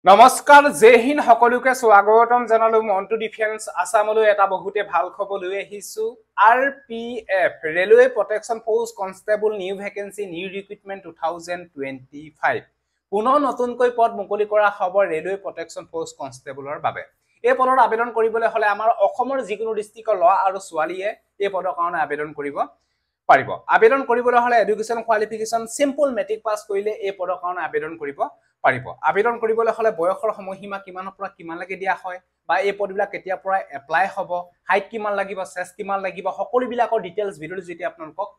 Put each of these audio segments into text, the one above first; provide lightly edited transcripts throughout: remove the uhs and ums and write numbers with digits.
নমস্কাৰ জয় হিন্দ সকলোকে স্বাগতম জনালো মন্টু ডিফেন্স আসামলৈ এটা বহুতে ভাল খবৰ লৈ আহিছো RPF railway protection force constable new vacancy new recruitment 2025 পুনৰ নতুনকৈ পদ মুকলি কৰা খবৰ ৰেলৱে প্ৰটেকচন ফোৰ্স কনষ্টেবলৰ বাবে এই পদৰ আবেদন কৰিবলৈ হলে আমাৰ অসমৰ যিকোনো ডিস্ট্ৰিক্টৰ লৰা আৰু ছোৱালীয়ে এই পদৰ কাৰণে আবেদন কৰিব পাৰিব আবেদন কৰিবলৈ হলে education qualification simple matric pass কৰিলে এই পদৰ কাৰণে আবেদন কৰিব পাৰিব আবেদন কৰিবলৈ হলে বয়সৰ সময়সীমা কিমানৰ পৰা কিমান লাগে দিয়া হয় বা এই পদবিলাক কেতিয়া পৰা এপ্লাই হ'ব হাইট কিমান লাগিব চেষ্ট কিমান লাগিব সকলো বিলাকৰ ডিটেইলছ ভিডিঅ যেতি আপোনালোকক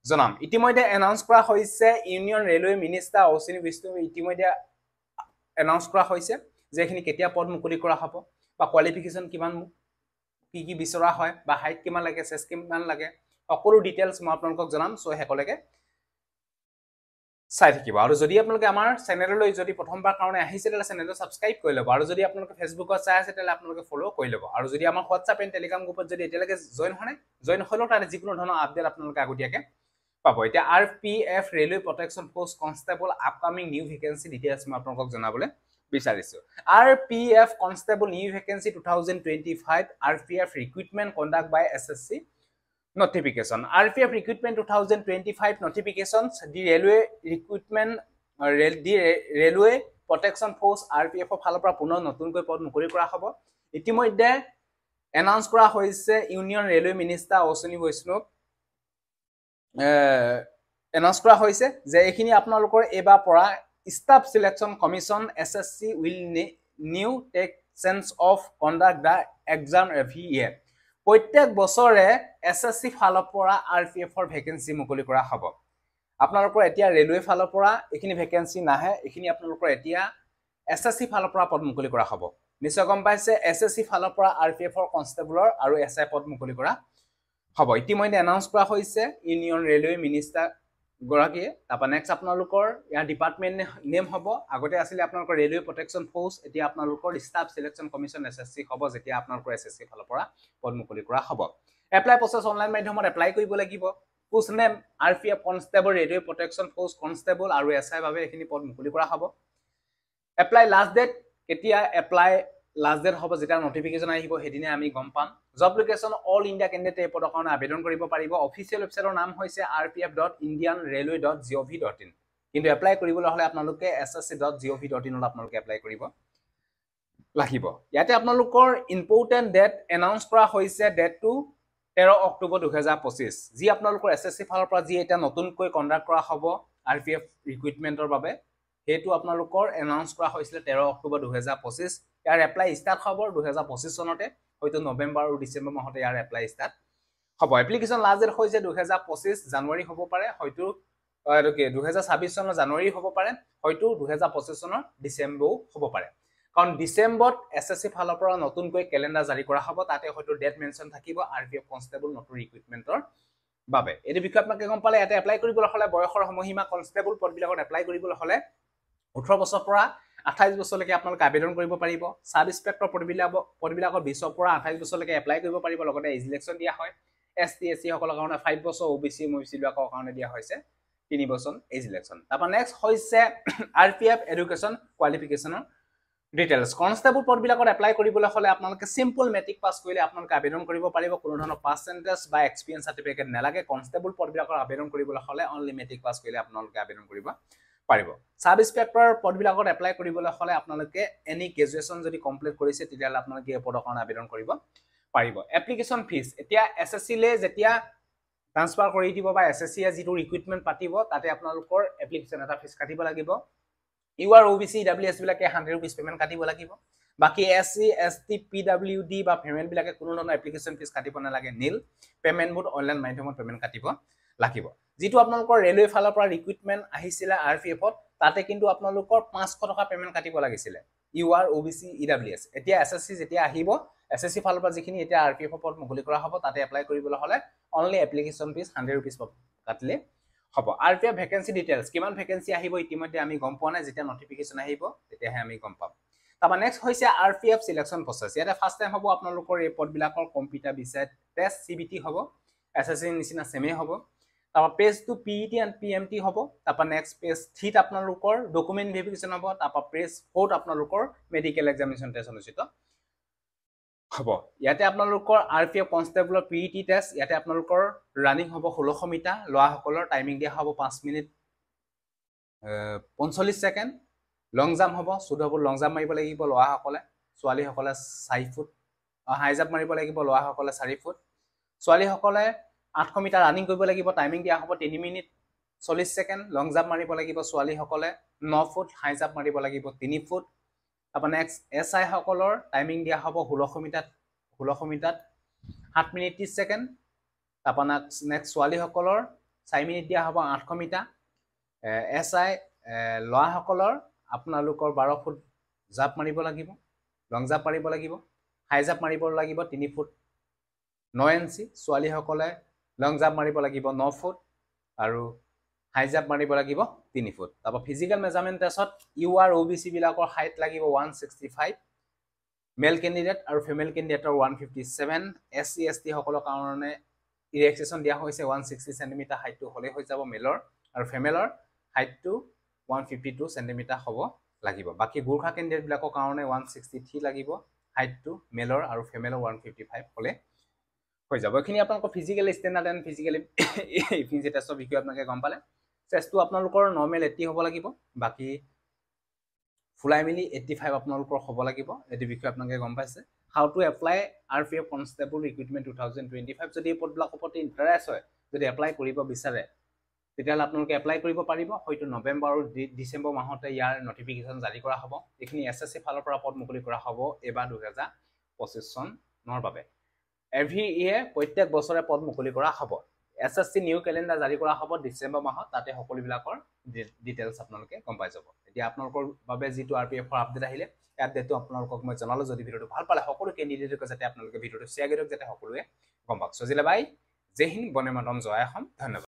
জনাম ইতিমধ্যে এনাউন্স কৰা হৈছে ইউনিয়ন ৰেলৱে মিনিষ্টাৰ অশ্বিনী বৈষ্ণৱ ইতিমধ্যে এনাউন্স কৰা হৈছে যে এখিনি কেতিয়া পদ মুকলি কৰা হ'ব বা কোৱালিফিকেশন কিমান কি বিচৰা হয় বা হাইট কিমান লাগে চেষ্ট কিমান লাগে সকলো ডিটেইলছ মই আপোনালোকক জনাম সো হেকলৈকে চাই থাকিব আৰু যদি আপোনালোকে আমাৰ চেনেললৈ যদি প্ৰথমবাৰ কাৰণে আহিছে তেলে চেনেলটো সাবস্ক্ৰাইব কৰি লব আৰু যদি আপোনালোকে ফেসবুকত চাই আছে তেলে আপোনালোকে ফলো কৰি লব আৰু যদি আমাৰ WhatsApp এণ্ড টেলিগ্ৰাম গ্ৰুপত যদি এতিয়ালৈকে জয়েন হলো তাৰে যিকোনো ধৰণৰ আপডেট আপোনালোকে আগতীয়াকে পাব এতিয়া RPF railway protection force constable upcoming new vacancy details মই আপোনালোকক জনাবলৈ বিচাৰিছো RPF constable new vacancy 2025 RPF recruitment conduct by SSC Notification RPF recruitment 2025 notifications the railway recruitment railway protection force RPF ফালৰ পৰা পুনৰ নতুনকৈ পদ মুকলি কৰা হ'ব ইতিমধ্যে এনাউন্স কৰা হৈছে ইউনিয়ন ৰেলৱে মিনিষ্টাৰ অশ্বিনী বৈষ্ণৱ এনাউন্স কৰা হৈছে যে এখিনি আপোনালোকৰ এবাৰ পৰা staff selection commission SSC will new take sense of conduct the exam every year প্ৰত্যেক বছৰে এছএছচি ফালৰ পৰা আৰপিএফৰ ভ্যাকেন্সি মুকলি কৰা হ'ব আপোনালোকৰ এতিয়া ৰেলৱে ফালৰ পৰা এখিনি ভ্যাকেন্সি নাহে এখিনি আপোনালোকৰ এতিয়া এছএছচি ফালৰ পৰা পদ মুকলি কৰা হ'ব নিশ্চয় গম পাইছে এছএছচি ফালৰ পৰা আৰপিএফৰ কনষ্টেবলৰ আৰু এছআই পদ মুকলি কৰা হ'ব ইতিমধ্যে এনাউন্স কৰা হৈছে ইউনিয়ন ৰেলৱে মিনিষ্টাৰ গৰাকীয়ে তাপা নেক্সট আপোনালোকৰ ইয়াৰ ডিপাৰ্টমেন্ট নেম হ'ব আগতে আছিল আপোনালোকৰ ৰেলৱে প্ৰটেকচন ফোৰ্স এতিয়া আপোনালোকৰ ষ্টাফ সিলেকশন কমিশন এছএছচি হ'ব যেতিয়া আপোনালোকৰ এছএছচি ফালৰ পৰা পদ মুকলি কৰা হ'ব এপ্লাই প্ৰসেস অনলাইন মাধ্যমত এপ্লাই কৰিব লাগিব post name RPF constable railway protection force constable আৰু এছআই বাবে এখিনি পদ মুকলি কৰা হ'ব এপ্লাই লাষ্ট ডেট কেতিয়া এপ্লাই লাষ্ট ডেট হ'ব যেটা নোটিফিকেশন আহিব হেদিনে আমি গম পাম job location all India candidate এই পদৰ কাৰণে আবেদন কৰিব পাৰিব অফিচিয়েল ওয়েবসাইটৰ নাম হৈছে rpf.indianrailway.gov.in কিন্তু এপ্লাই কৰিবলৈ হলে আপোনালোকে ssc.gov.in ত আপোনালোকে এপ্লাই কৰিব লাগিব ইয়াতে আপোনালোকৰ ইম্পৰ্টেন্ট ডেট এনাউন্স কৰা হৈছে ডেটটো 13 অক্টোবৰ 2025 যি আপোনালোকৰ এছএছচি ফালৰ পৰা যি এটা নতুনকৈ কন্ডাক্ট কৰা হ'ব আৰপিএফ ৰিক্ৰুটমেন্টৰ বাবে হেতু আপোনালোকৰ এনাউন্স কৰা হৈছিল 13 অক্টোবৰ 2025 ইয়াৰ এপ্লাই ষ্টাৰ্ট হ'ব 2025 চনতে হয়তো নৱেম্বৰ আৰু ডিসেম্বৰ মাহতে ইয়াৰ এপ্লাই ষ্টাৰ্ট হ'ব এপ্লিকেশন লাষ্ট ডেট হৈছে 2025 জানুৱাৰী হ'ব পাৰে হয়তো 2026 চনৰ জানুৱাৰী হ'ব পাৰে হয়তো 2025 চনৰ ডিসেম্বৰ হ'ব পাৰে কাৰণ ডিসেম্বৰত এছএছচি ফালৰ পৰা নতুনকৈ ক্যালেন্ডাৰ জাৰি কৰা হ'ব তাতে হয়তো ডেট মেনশন থাকিব আৰপিএফ কনষ্টেবল নতুন ৰিক্ৰুটমেন্টৰ বাবে এই বিষয়ে আপোনালোকে গম পালে এটা এপ্লাই কৰিবলৈ হলে বয়সৰ সময়সীমা কনষ্টেবল পদবিলাকত এপ্লাই কৰিবলৈ হলে 18 বছৰৰ পৰা 28 বছৰলৈকে আপোনালোকে আবেদন কৰিব পাৰিব সাব ইন্সপেক্টৰ পদবিলাকৰ 20 পৰা 28 বছৰলৈকে এপ্লাই কৰিব পাৰিব লগতে এজ ইলেকশন দিয়া হয় এসটি এসসি সকলৰ কাৰণে 5 বছৰ ওবিসি এমবিসি বিলাকৰ কাৰণে দিয়া হৈছে 3 বছৰ এজ ইলেকশন তাৰপা নেক্সট হৈছে আৰপিএফ এডুকেশন কোৱালিফিকেশনৰ ডিটেইলছ কনষ্টেবল পদবিলাকত এপ্লাই কৰিবলৈ হলে আপোনালোকে সিম্পল মেট্ৰিক পাস কৰিলে আপোনালোকে আবেদন কৰিব পাৰিব কোনো ধৰণৰ পাৰ্চেন্টেজ বা এক্সপেৰিয়েন্স সাৰ্টিফিকেট নালাগে কনষ্টেবল পদবিলাকৰ আবেদন কৰিবলৈ হলে অনলি মেট্ৰিক পাস কৰিলে আপোনালোকে আবেদন কৰিব পাৰিব সাব ইন্সপেক্টৰ পদবিলাকত এপ্লাই কৰিবলৈ হলে আপোনালোকে এনি গ্ৰেজুৱেচন যদি কমপ্লিট কৰিছে তেতিয়ালে আপোনালোকে এই পদৰ কাৰণে আবেদন কৰিব পাৰিব এপ্লিকেশন ফিজ এতিয়া এছএছচি লে যেতিয়া ট্ৰান্সফাৰ কৰি দিব বা এছএছচি এ যেটো ৰিক্ৰুটমেন্ট পাতিব তাতে আপোনালোকৰ এপ্লিকেশন এটা ফিজ কাটিব লাগিব ইউআৰ ওবিসি ডব্লিউএছ বিলাকে 100 रुपीस পেমেন্ট কাটিব লাগিব বাকি এসসি এসটি পিডব্লিউডি বা পেমেন্ট বিলাকে কোনো ধৰণৰ এপ্লিকেশন ফিজ কাটিব নালাগে নীল পেমেন্ট মোড অনলাইন মাধ্যমত পেমেন্ট কাটিব লাগিব যেটো আপোনালোকৰ ৰেলৱে ফালৰ পৰা ৰিক্ৰুটমেন্ট আহিছিল আৰপিএফত তাতে কিন্তু আপোনালোকৰ 500 টকা পেমেন্ট কাটিব লাগিছিল ইউআৰ ওবিসি ইডব্লিউএছ এতিয়া এছএছচি যেতিয়া আহিব এছএছচি ফালৰ পৰা যিখিনি এতিয়া আৰপিএফ পদ মুকলি কৰা হ'ব তাতে এপ্লাই কৰিবলৈ হলে অনলি এপ্লিকেশন ফিজ 100 रुपीस কাটলে হ'ব আৰপিএফ ভ্যাকেন্সি ডিটেইলছ কিমান ভ্যাকেন্সি আহিব ইতিমধ্যে আমি গম পোৱা নাই যেতিয়া নোটিফিকেশন আহিব তেতিয়াহে আমি গম পাম তাবা নেক্সট হৈছে আৰপিএফ সিলেকশন প্ৰসেস ইয়াতে ফাৰ্স্ট টাইম হ'ব আপোনালোকৰ এই পদবিলাকৰ কম্পিউটাৰ বিসাইড টেষ্ট সিবিটি হ'ব এছএছচি নিচিনা সেমে হ'ব তাৰপৰা পেজ 2 PET and PMT হ'ব তাৰপৰা নেক্সট পেজ 3 আপোনালোকৰ ডকুমেন্ট ভেৰিফিকেশ্যন হ'ব তাৰপৰা পেজ 4 আপোনালোকৰ মেডিকেল এক্সামিনেশ্যন টেষ্ট অনুষ্ঠিত হ'ব ইয়াতে আপোনালোকৰ RPF কনষ্টেবলৰ PET টেষ্ট ইয়াতে আপোনালোকৰ ৰানিং হ'ব 1600 মিটাৰ লৰাসকলৰ টাইমিং দিয়া হ'ব 5 মিনিট 45 সেকেন্ড লং জাম্প হ'ব 14 ফুট লং জাম্প মাৰিব লাগিব লৰাসকলে ছোৱালীসকলে 4 ফুট হাই জাম্প মাৰিব লাগিব লৰাসকলে 4 ফুট ছোৱালীসকলে 800 মিটাৰ ৰানিং কৰিব লাগিব টাইমিং দিয়া হ'ব 3 মিনিট 40 সেকেন্ড লং জাম্প মাৰিব লাগিব ছোৱালীসকলে 9 ফুট হাই জাম্প মাৰিব লাগিব 3 ফুট তাৰপৰা নেক্সট SI সকলৰ টাইমিং দিয়া হ'ব 1600 মিটাৰ 7 মিনিট 30 সেকেন্ড তাৰপৰা নেক্সট ছোৱালীসকলৰ 4 মিনিট দিয়া হ'ব 800 মিটাৰ SI লৰাসকলৰ আপোনালোকৰ 12 ফুট জাম্প মাৰিব লাগিব লং জাম্প মাৰিব লাগিব হাই জাম্প মাৰিব লাগিব 3 ফুট 9 ইঞ্চি ছোৱালীসকলে লং জাম্প মাৰিব লাগিব 9 ফুট আৰু হাই জাম্প মাৰিব লাগিব 3 ফুট তাৰপৰা ফিজিক্যাল মেজাৰমেন্ট টেষ্টত UR OBC বিলাকৰ হাইট লাগিব 165 মেল ক্যান্ডিডেট আৰু ফিমেল ক্যান্ডিডেটৰ 157 SC ST সকলৰ কাৰণে ৰিলেক্সেশন দিয়া হৈছে 160 cm হাইটটো হলে হৈ যাব মেলৰ আৰু ফিমেলৰ হাইটটো 152 cm হ'ব লাগিব বাকি গোৰখা ক্যান্ডিডেট বিলাকৰ কাৰণে 163 লাগিব হাইটটো মেলৰ আৰু ফিমেলৰ 155 হলে হৈ যাব এখিনি আপোনালোকৰ physical standard and physical efficiency টেষ্টৰ বিষয়ে আপোনালোকে গম পালে টেষ্টটো আপোনালোকৰ নৰ্মেল 80 হ'ব লাগিব বাকি ফুলাই মিলি 85 আপোনালোকৰ হ'ব লাগিব এটি বিষয় আপোনালোকে গম পাইছে how to apply RPF constable recruitment 2025 যদি এই পদবিলাকৰ প্ৰতি ইন্টাৰেষ্ট হয় যদি এপ্লাই কৰিব বিচাৰে তেতিয়াহ'লে আপোনালোকে এপ্লাই কৰিব পাৰিব হয়তো নৱেম্বৰ আৰু ডিসেম্বৰ মাহতে ইয়াৰ নটিফিকেশন জাৰি কৰা হ'ব এখিনি SSC ফালৰ পৰা পদ মুকলি কৰা হ'ব এবাৰ 2025 চনৰ বাবে এভৰি ইয়ে প্ৰত্যেক বছৰে পদ মুকলি কৰা হ'ব SSC নিউ ক্যালেন্ডাৰ জাৰি কৰা হ'ব ডিসেম্বৰ মাহত তাতে সকলো বিলাকৰ ডিটেইলছ আপোনালোকে গম পাই যাব এতিয়া আপোনালোকৰ বাবে যেটো RPF ৰ আপডেট আহিলে এই আপডেটটো আপোনালোকক মই জনালো যদি ভিডিওটো ভাল পালে সকলো ক্যান্ডিডেটক যাতে আপোনালোকে ভিডিওটো শেয়াৰ কৰক যাতে সকলোৱে গম পাওক সজিলে বাই জয় হিন্দ বন্দে মাতৰম জয় অসম ধন্যবাদ